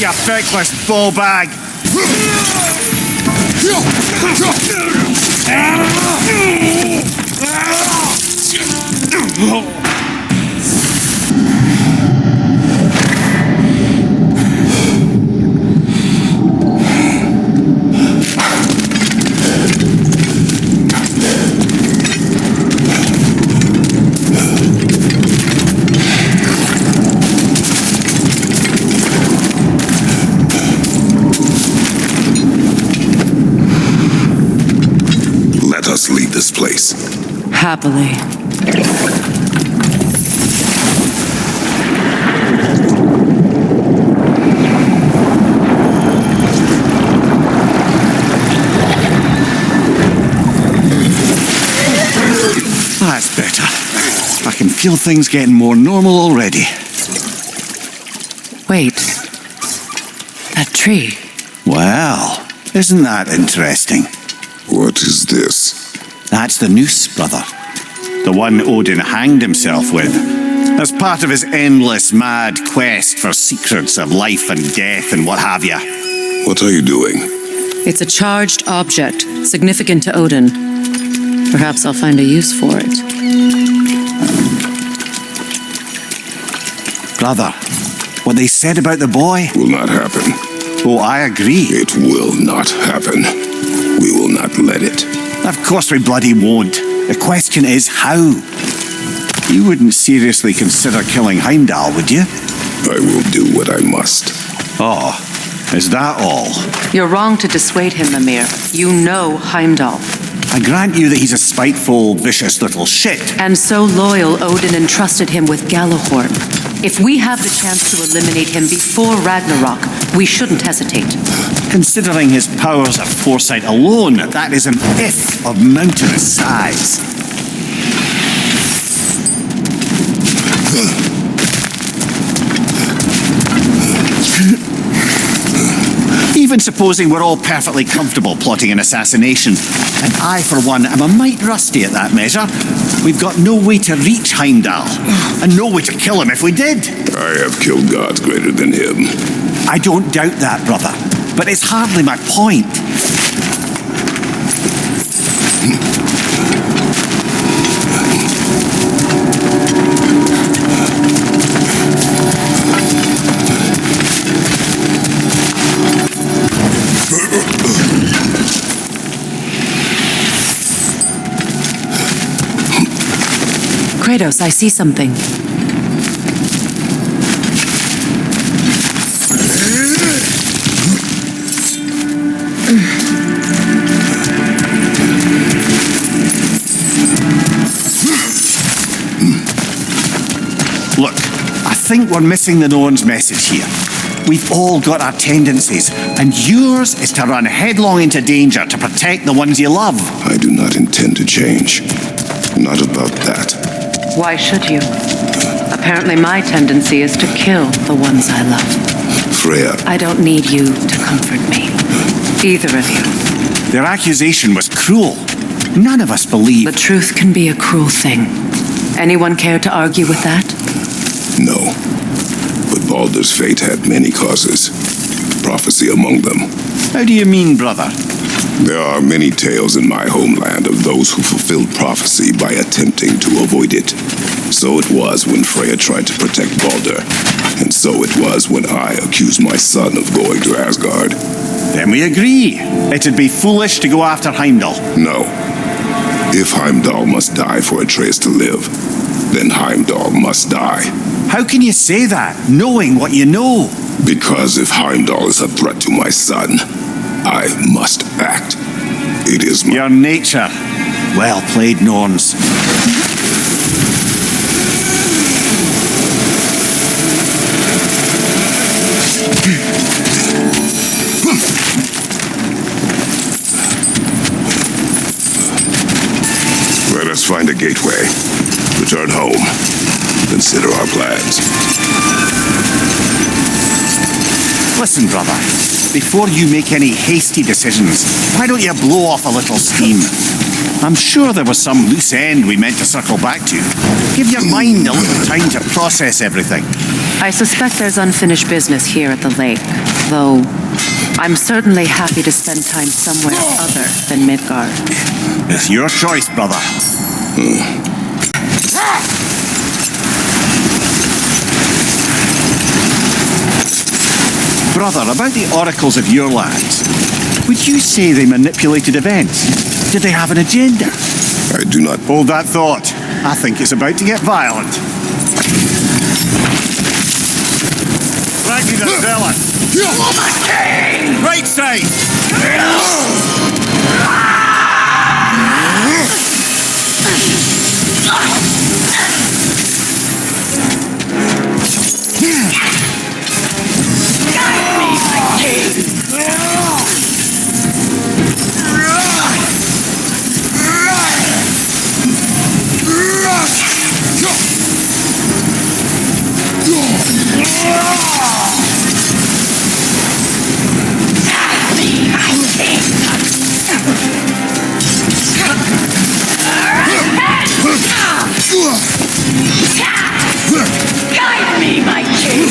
you feckless ball bag! Let us leave this place. Happily. That's better. I can feel things getting more normal already. Wait. That tree. Well, isn't that interesting? What is this? That's the noose, brother. The one Odin hanged himself with. As part of his endless, mad quest for secrets of life and death and what have you. What are you doing? It's a charged object, significant to Odin. Perhaps I'll find a use for it. Brother, what they said about the boy? Will not happen. Oh, I agree. It will not happen. We will not let it. Of course we bloody won't. The question is how. You wouldn't seriously consider killing Heimdall, would you? I will do what I must. Oh, is that all? You're wrong to dissuade him, Mimir. You know Heimdall. I grant you that he's a spiteful, vicious little shit. And so loyal, Odin entrusted him with Gjallarhorn. If we have the chance to eliminate him before Ragnarok, we shouldn't hesitate. Considering his powers of foresight alone, that is an if of mountainous size. Even supposing we're all perfectly comfortable plotting an assassination, and I, for one, am a mite rusty at that measure, we've got no way to reach Heimdall, and no way to kill him if we did. I have killed gods greater than him. I don't doubt that, brother, but it's hardly my point. Kratos, I see something. Look, I think we're missing the Norn's message here. We've all got our tendencies, and yours is to run headlong into danger to protect the ones you love. I do not intend to change. Not about that. Why should you? Apparently my tendency is to kill the ones I love. Freya, I don't need you to comfort me. Either of you. Their accusation was cruel. None of us believe... The truth can be a cruel thing. Anyone care to argue with that? no. But Baldur's fate had many causes. Prophecy among them. How do you mean, brother? There are many tales in my homeland of those who fulfilled prophecy by attempting to avoid it. So it was when Freya tried to protect Baldur. And so it was when I accused my son of going to Asgard. Then we agree. It'd be foolish to go after Heimdall. No. If Heimdall must die for Atreus to live, then Heimdall must die. How can you say that, knowing what you know? Because if Heimdall is a threat to my son, I must act. It is my... Your nature. Well played, Norns. Let us find a gateway. Return home. Consider our plans. Listen, brother. Before you make any hasty decisions, why don't you blow off a little steam? I'm sure there was some loose end we meant to circle back to. Give your mind a little time to process everything. I suspect there's unfinished business here at the lake, though I'm certainly happy to spend time somewhere other than Midgard. It's your choice, brother. Brother, about the oracles of your lands, would you say they manipulated events? Did they have an agenda? I do not. Hold that thought. I think it's about to get violent. Ragnar Zealot! Right side! Guide me, my king!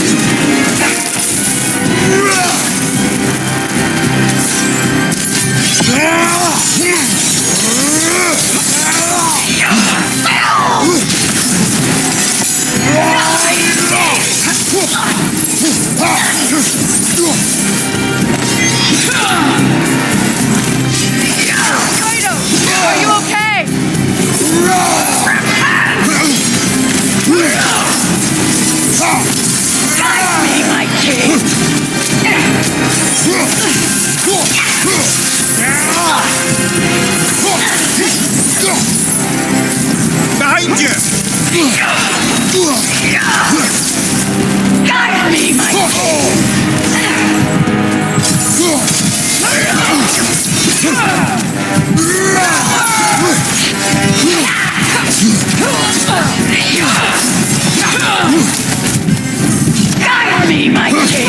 Kaido! Are you okay? Guide me, my king! Behind you! Guide me, my king! Guide me, my king!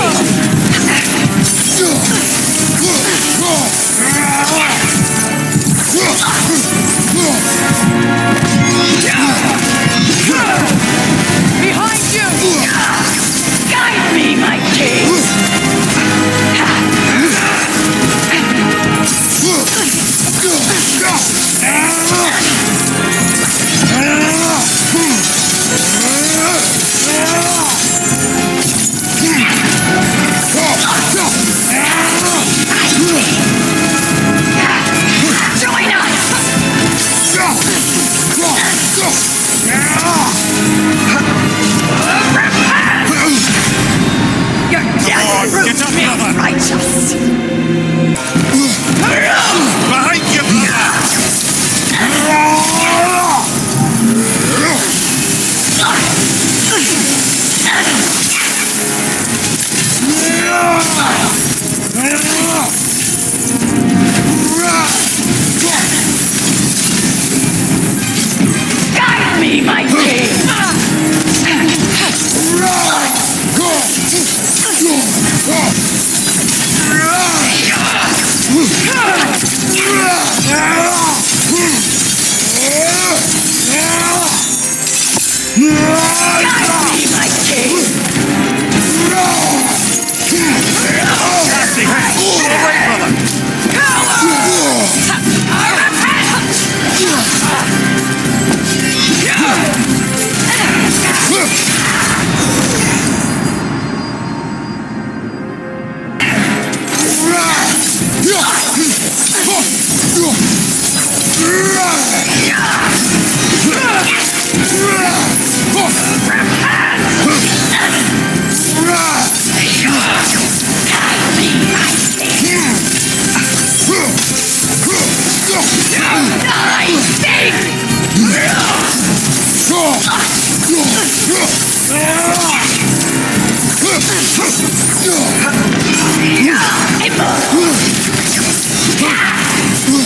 Behind you! Guide me, my king! Join us! Your death Get proves up, me brother. righteous! Behind you, brother! Guide me, my king! Guide me, my king! Cassie, pull away, brother!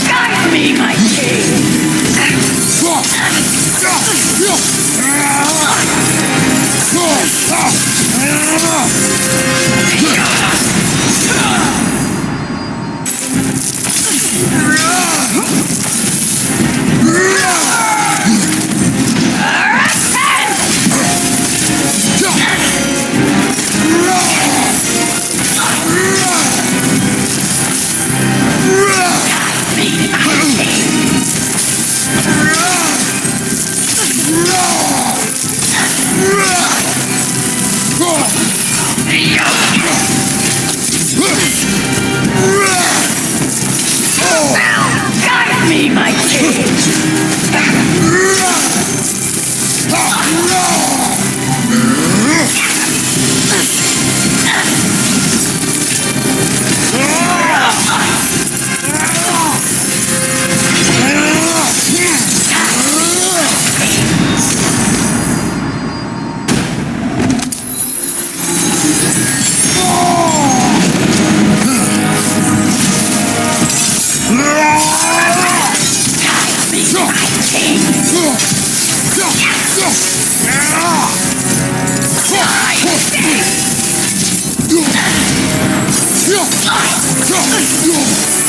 Guide me, my king!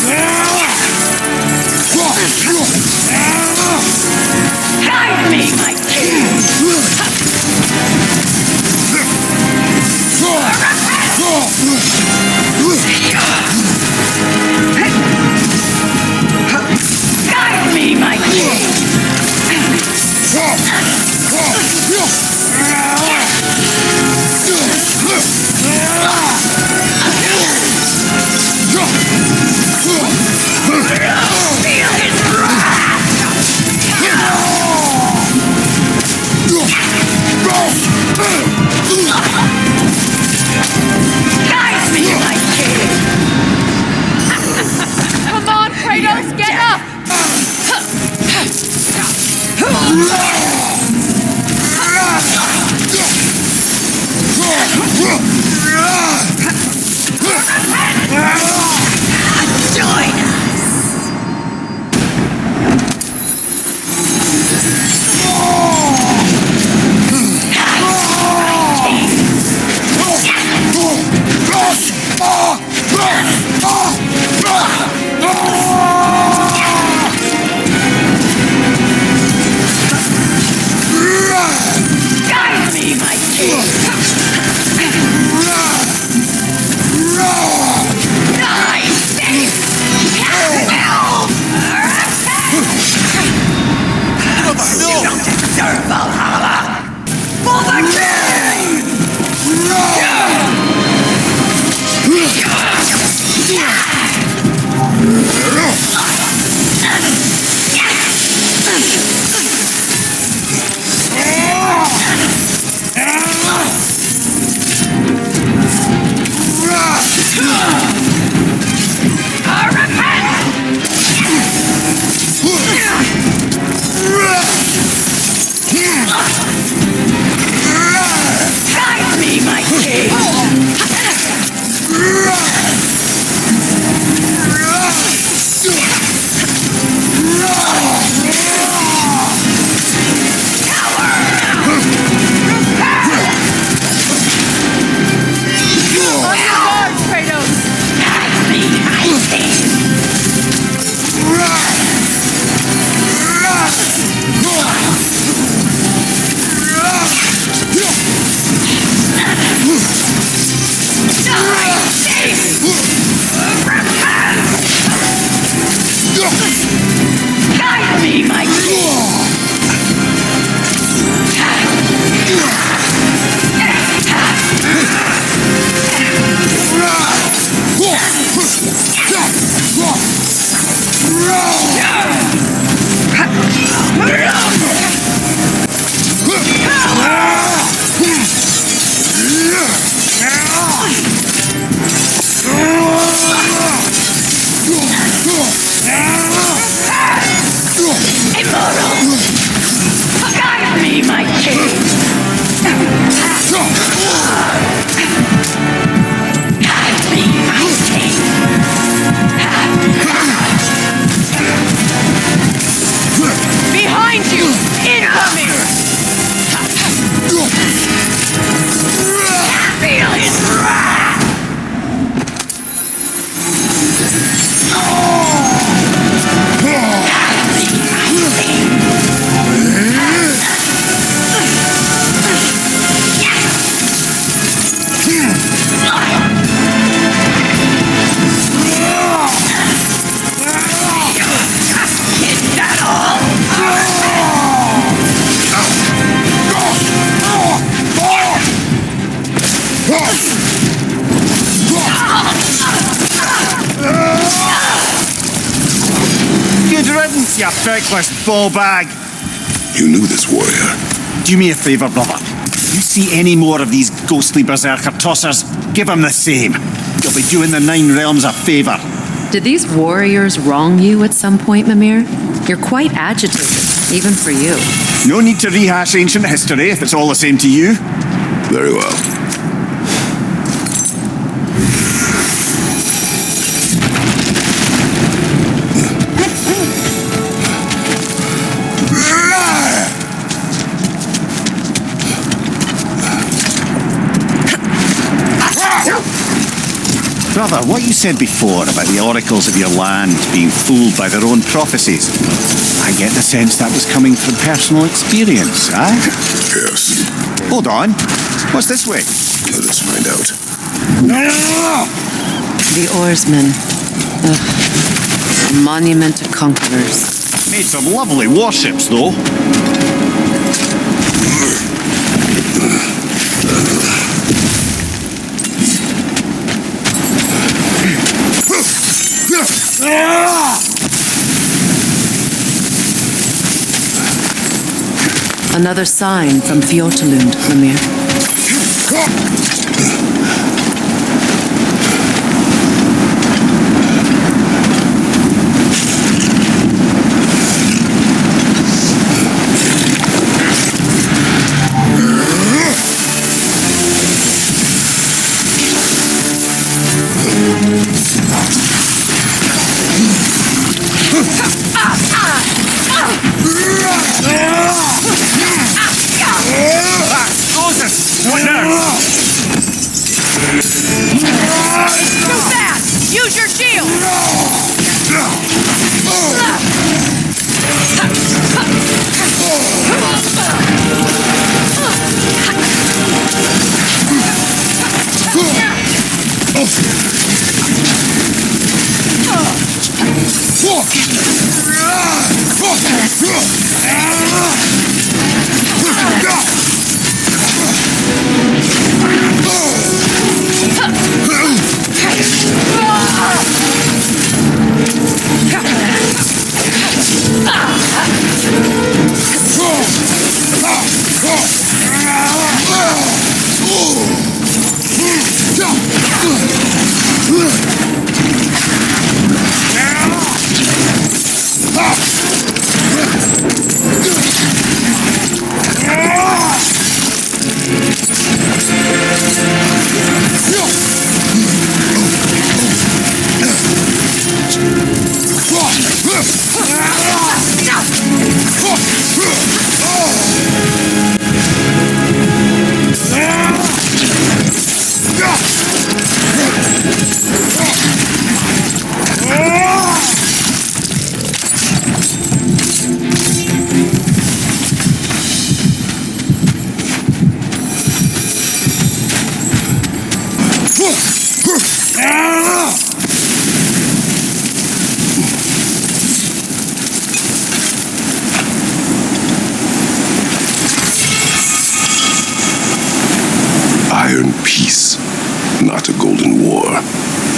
Guide me, my king! Guide me, my king! Feel his wrath! Guide me, my king! Come on, Kratos, get up! Join us! Guide me, my king! I think you don't deserve Valhalla! For the king! Guide me, my king! On your guard, Kratos! Guide me, my king! I think guide me, my king! Immortal! Guide me, my king! Guide me, my king! Behind you! Incoming! Feel his wrath! Is that all? Good riddance, you feckless ball bag. You knew this warrior. Do me a favour, brother. You see any more of these ghostly berserker tossers, give them the same. You'll be doing the Nine Realms a favour. Did these warriors wrong you at some point, Mimir? You're quite agitated, even for you. No need to rehash ancient history if it's all the same to you. Very well. Brother, what you said before about the oracles of your land being fooled by their own prophecies, I get the sense that was coming from personal experience, eh? Yes. Hold on. What's this way? Let us find out. The oarsmen. Ugh. A monument to conquerors. Made some lovely warships, though. Another sign from Fjortalund, Lemire. What now? Too fast! Use your shield! Iron peace, not a golden war.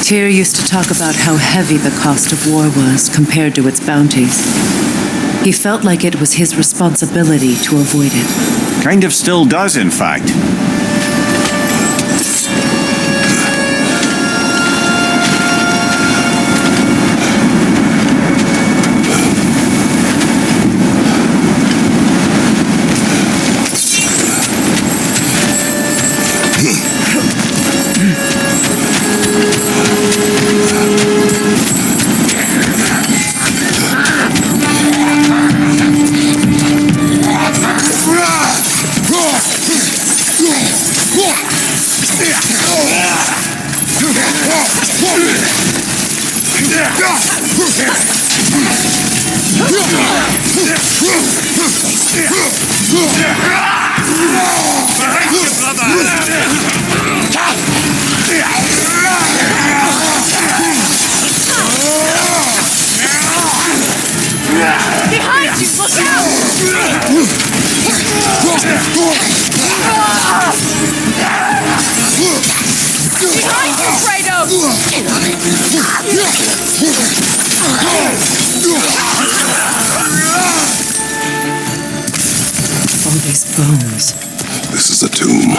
Tyr used to talk about how heavy the cost of war was compared to its bounties. He felt like it was his responsibility to avoid it. Kind of still does, in fact. Behind you! Look Behind you, Kratos! All these bones. This is a tomb.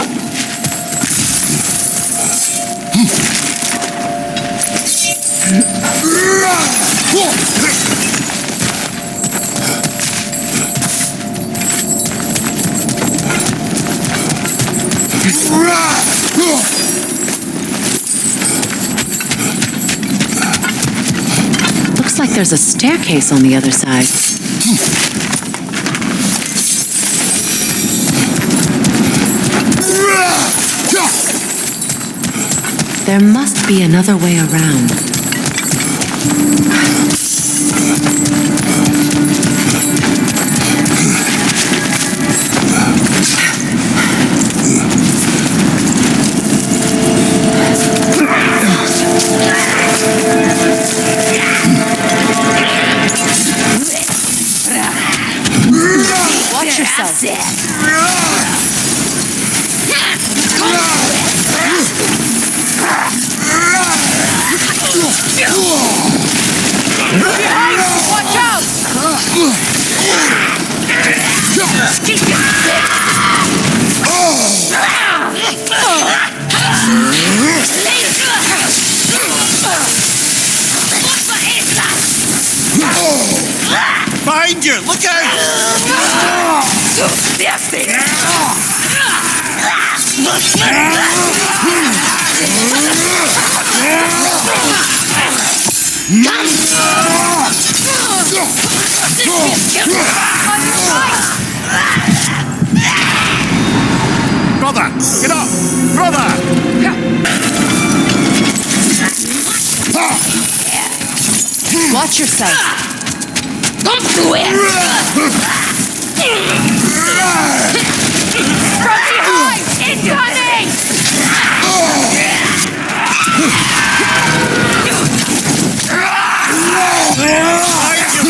Looks like there's a staircase on the other side. There must be another way around. Watch yourself. Behind you! Watch out! Behind you! Look out! Brother! Get up! Brother! Watch yourself. Come to it! From behind! Incoming!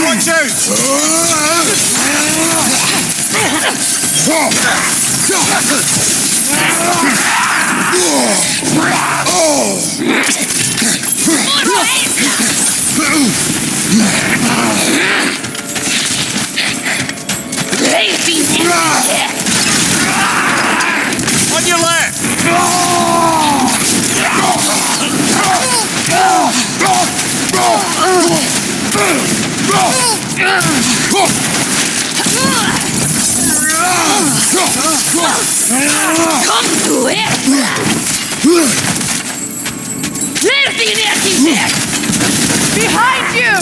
Watch out! On your left! Come to it! Behind you!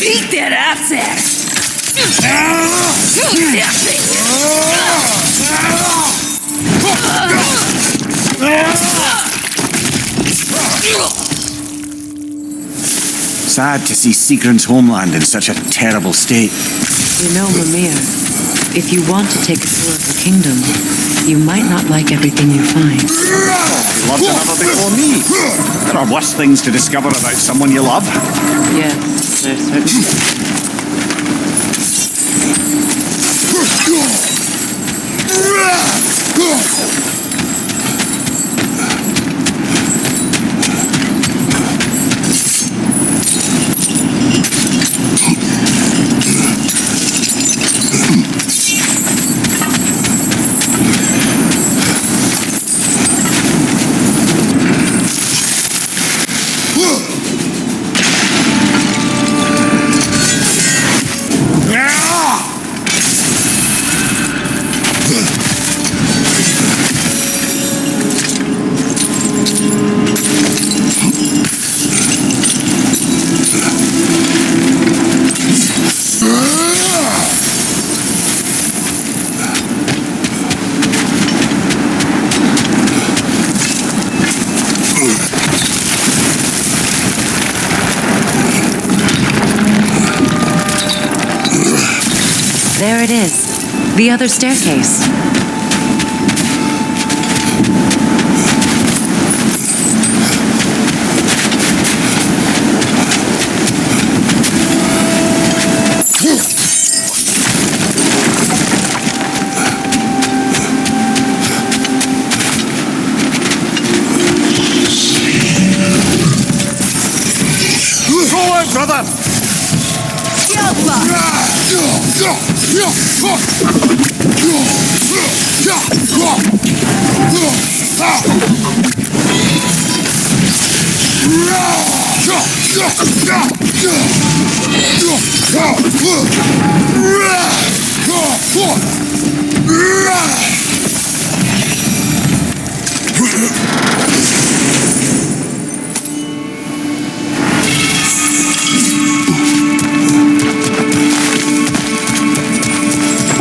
Beat that ass! Sad to see Sigrun's homeland in such a terrible state. You know, Mimir, if you want to take a tour of the kingdom, you might not like everything you find. You loved another before me. There are worse things to discover about someone you love. Yes, there certainly is. There it is, the other staircase. Go on, brother! Shield block!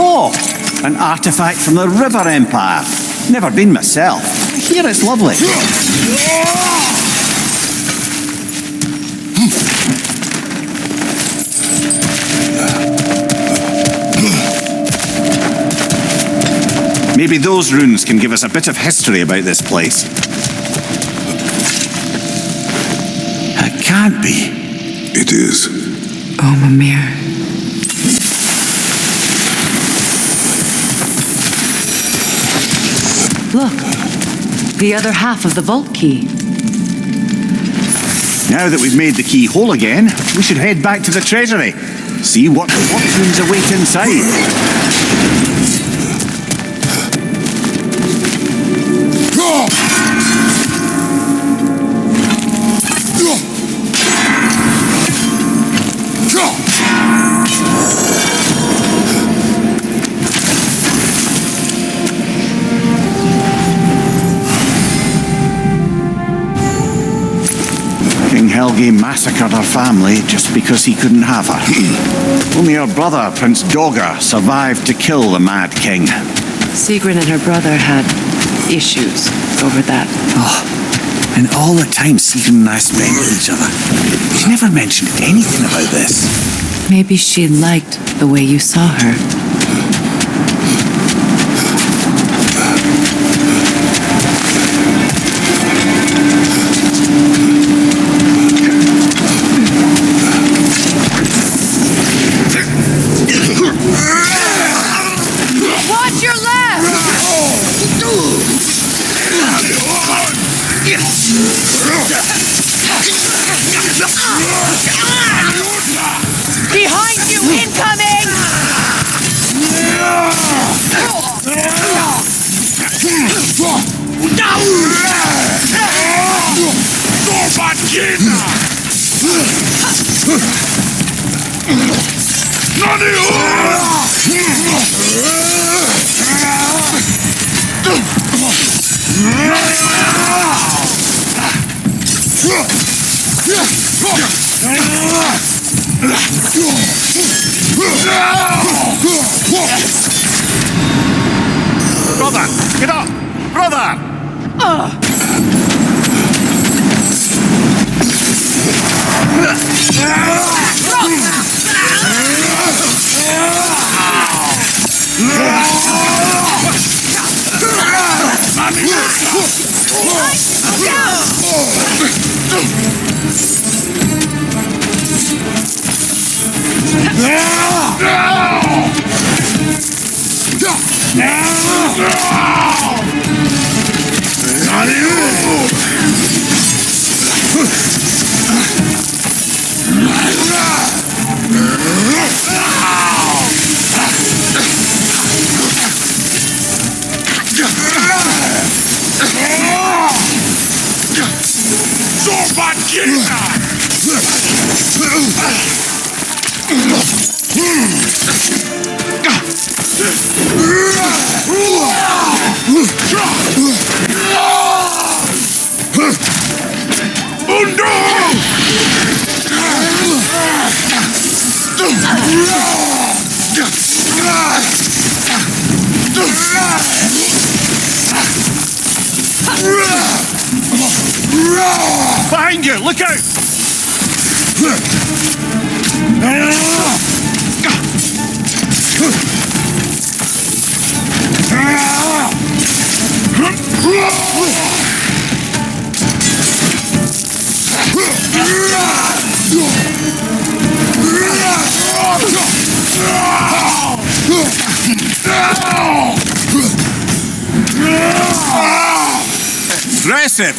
Oh, an artifact from the River Empire. Never been myself. I hear it's lovely. Maybe those runes can give us a bit of history about this place. It can't be. It is. Oh, Mimir. Look, the other half of the vault key. Now that we've made the key whole again, we should head back to the treasury. See what fortunes await inside. King Helgi massacred her family just because he couldn't have her. Only her brother, Prince Dogr, survived to kill the Mad King. Sigrun and her brother had issues over that. Oh, and all the time Sigrun and I spent with each other. She never mentioned anything about this. Maybe she liked the way you saw her. Watch your left! Behind you, incoming! Brother, get up! Brother! Behind you! Look out! Impressive!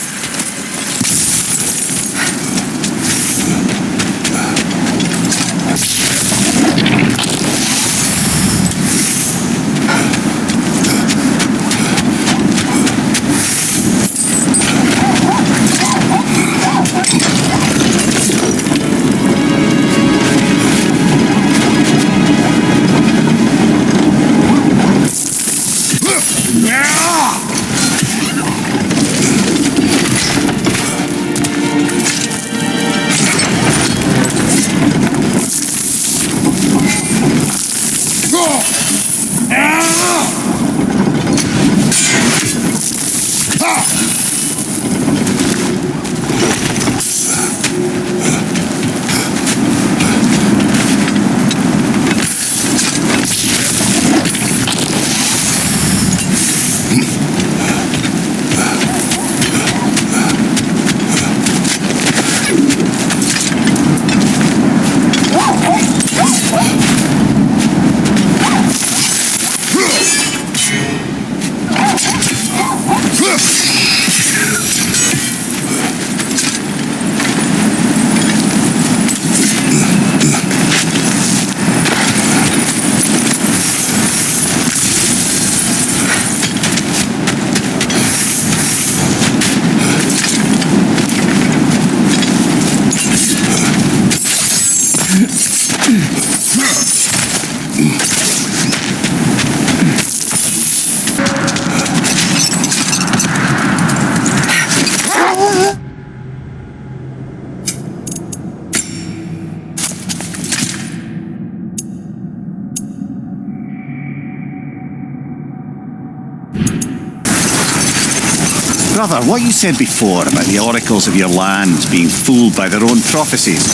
Brother, what you said before about the oracles of your lands being fooled by their own prophecies,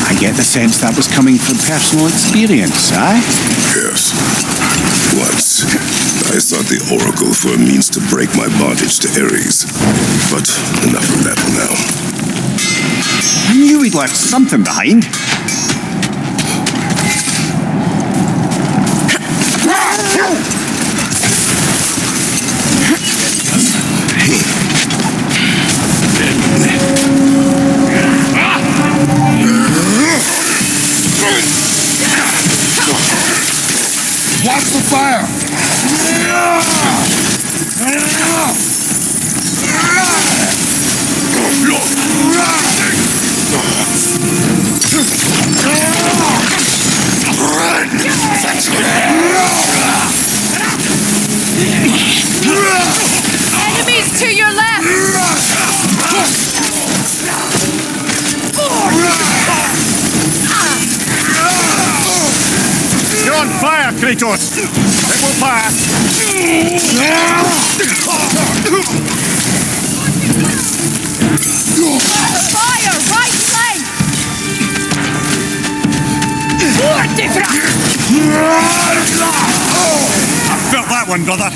I get the sense that was coming from personal experience, eh? Yes. Once, I sought the oracle for a means to break my bondage to Ares. But enough of that for now. I knew we'd left something behind. Watch the fire! Enemies to your left! You're on fire, Kratos! It will pass! Fire! Right flank! I felt that one, brother.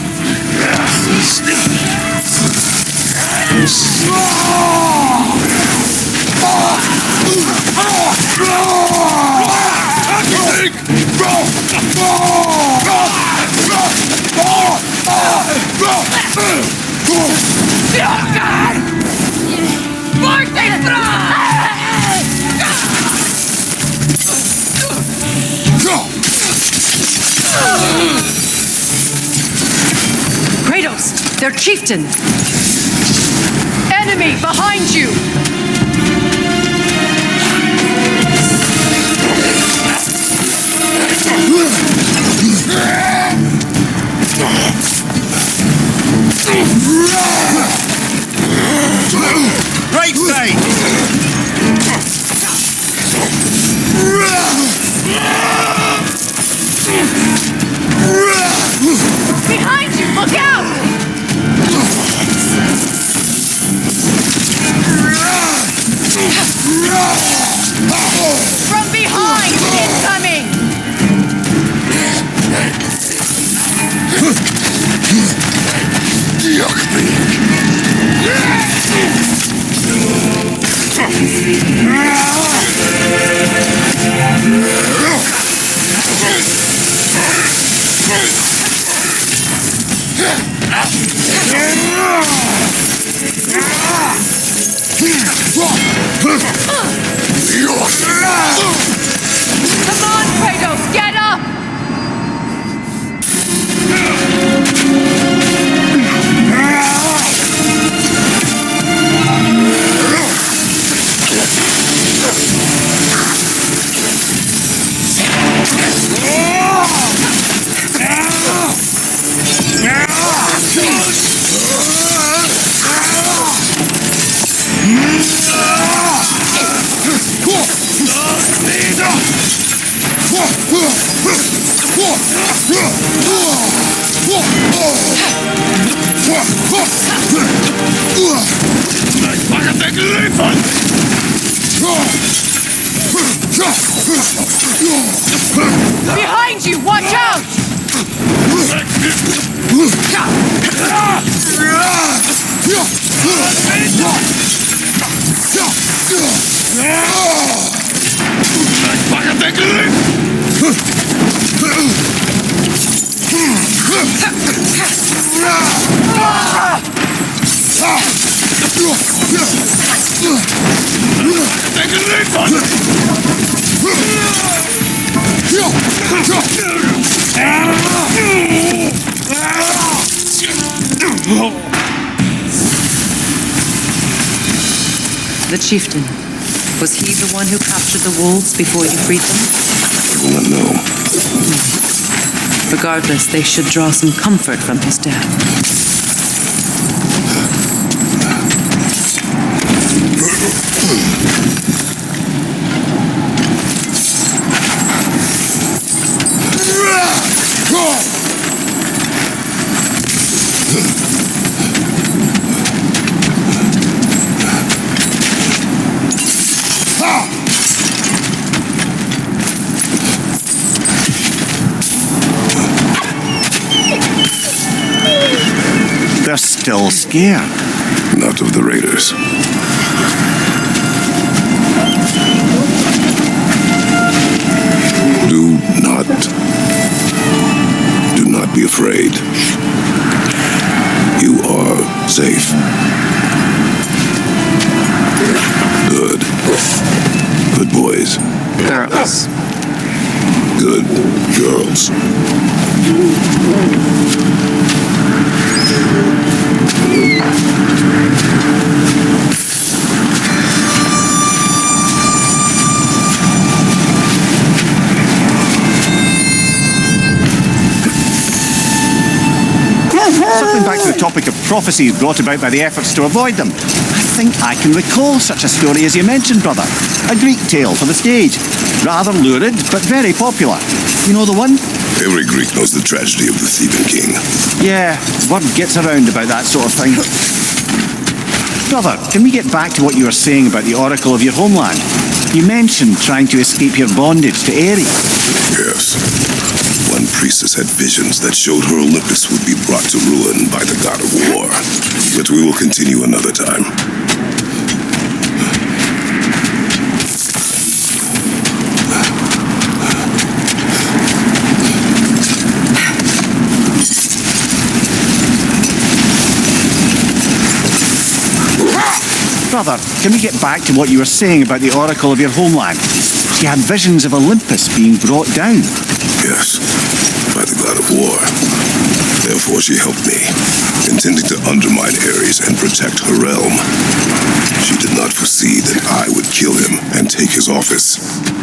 Kratos, their chieftain! Enemy behind you! Right side! Behind you! Look out! From behind! Incoming! Come on, Kratos! Get up! Behind you! Watch out! The chieftain. Was he the one who captured the wolves before you freed them? I do not know. Regardless, they should draw some comfort from his death. They're still scared. Not of the raiders. Do not be afraid. You are safe. Good. Good boys. Girls. Good girls. Circling back to the topic of prophecies brought about by the efforts to avoid them, I think I can recall such a story as you mentioned, brother. A Greek tale for the stage. Rather lurid, but very popular. You know the one? Every Greek knows the tragedy of the Theban king. Yeah, word gets around about that sort of thing. Brother, can we get back to what you were saying about the oracle of your homeland? You mentioned trying to escape your bondage to Ares. Yes. One priestess had visions that showed her Olympus would be brought to ruin by the god of war. But we will continue another time. Brother, can we get back to what you were saying about the oracle of your homeland? She had visions of Olympus being brought down. Yes, by the god of war. Therefore she helped me, intending to undermine Ares and protect her realm. She did not foresee that I would kill him and take his office.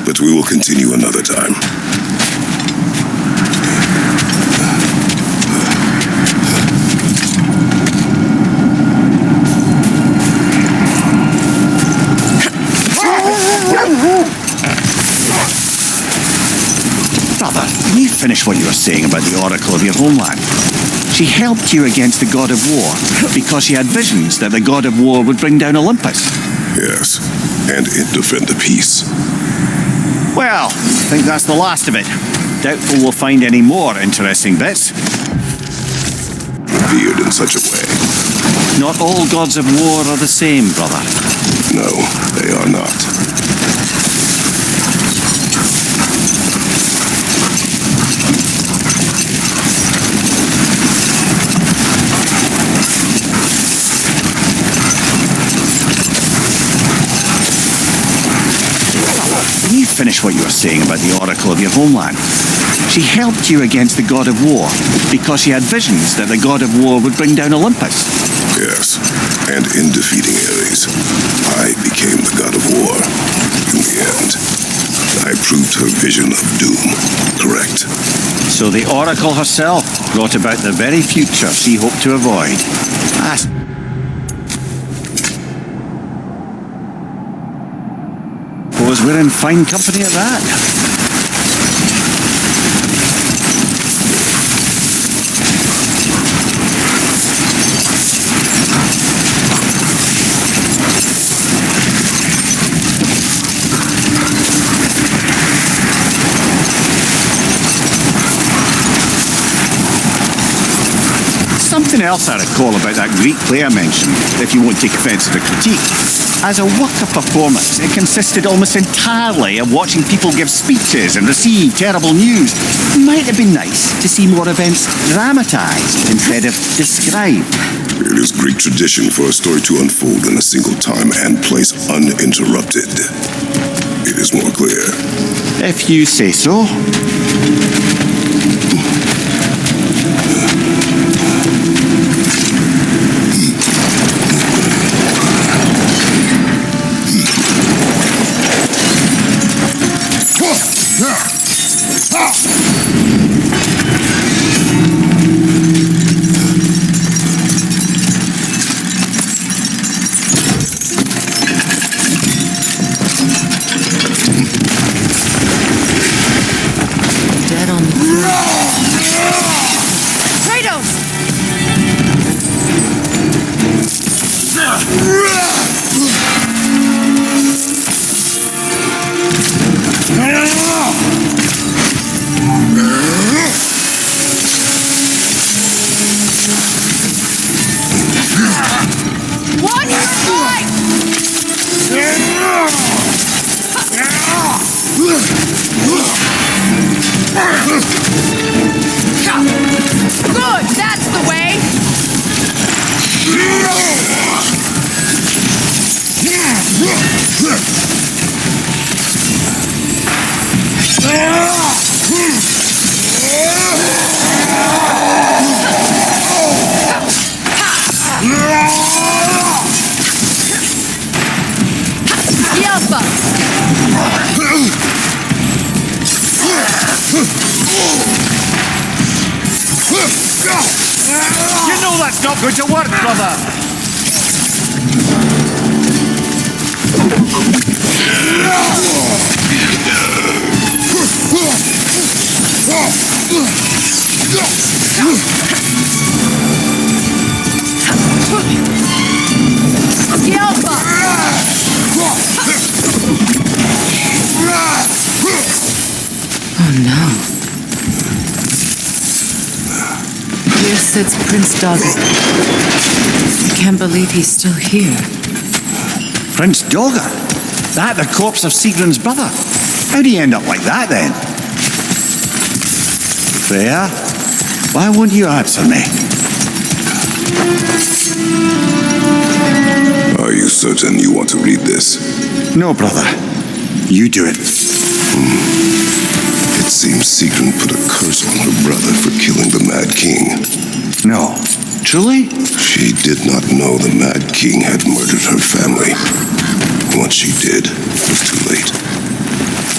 But we will continue another time. Brother, can you finish what you were saying about the oracle of your homeland? She helped you against the god of war because she had visions that the god of war would bring down Olympus. Yes, and defend the peace. Well, I think that's the last of it. Doubtful we'll find any more interesting bits. Revered in such a way. Not all gods of war are the same, brother. No, they are not. Can you finish what you were saying about the oracle of your homeland? She helped you against the god of war because she had visions that the god of war would bring down Olympus. Yes, and in defeating Ares, I became the god of war. In the end, I proved her vision of doom correct. So the oracle herself brought about the very future she hoped to avoid. Suppose we're in fine company at that. Something else I recall about that Greek play I mentioned, if you won't take offence at the critique. As a work of performance, it consisted almost entirely of watching people give speeches and receive terrible news. It might have been nice to see more events dramatised instead of described. It is Greek tradition for a story to unfold in a single time and place uninterrupted. It is more clear. If you say so. You know that's not going to work, brother! Oh no. Here sits Prince Dogger. I can't believe he's still here. Prince Dogger? That the corpse of Sigrun's brother? How'd he end up like that then? Freya, why won't you answer me? Are you certain you want to read this? No, brother. You do it. It seems Sigrun put a curse on her brother for killing the Mad King. No. Truly? She did not know the Mad King had murdered her family. Once she did, it was too late.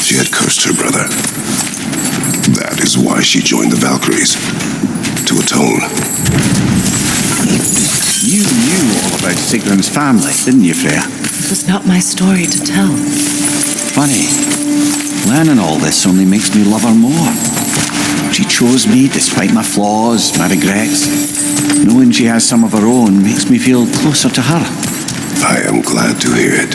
She had cursed her brother. That is why she joined the Valkyries. To atone. You knew all about Sigrun's family, didn't you, Freya? It was not my story to tell. Funny. Learning all this only makes me love her more. She chose me despite my flaws, my regrets. Knowing she has some of her own makes me feel closer to her. I am glad to hear it.